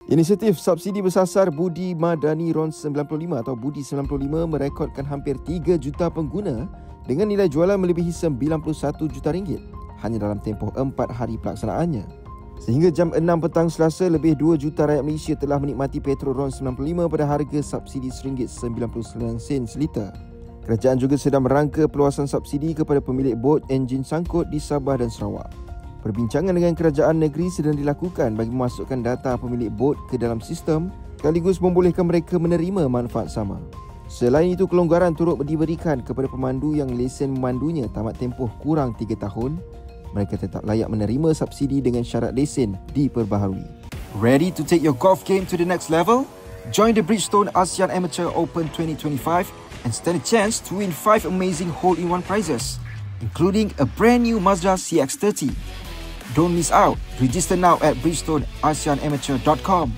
Inisiatif subsidi bersasar Budi Madani RON 95 atau Budi 95 merekodkan hampir 3 juta pengguna dengan nilai jualan melebihi 91 juta ringgit hanya dalam tempoh 4 hari pelaksanaannya. Sehingga jam 6 petang Selasa, lebih 2 juta rakyat Malaysia telah menikmati petrol RON 95 pada harga subsidi RM1.99 seliter. Kerajaan juga sedang merangka perluasan subsidi kepada pemilik bot enjin sangkut di Sabah dan Sarawak. Perbincangan dengan kerajaan negeri sedang dilakukan bagi memasukkan data pemilik bot ke dalam sistem sekaligus membolehkan mereka menerima manfaat sama. Selain itu, kelonggaran turut diberikan kepada pemandu yang lesen memandunya tamat tempoh kurang 3 tahun. Mereka tetap layak menerima subsidi dengan syarat lesen diperbaharui. Ready to take your golf game to the next level? Join the Bridgestone ASEAN Amateur Open 2025 and stand a chance to win 5 amazing hole-in-one prizes, including a brand new Mazda CX-30. Don't miss out. Register now at bridgestoneaseanamateur.com.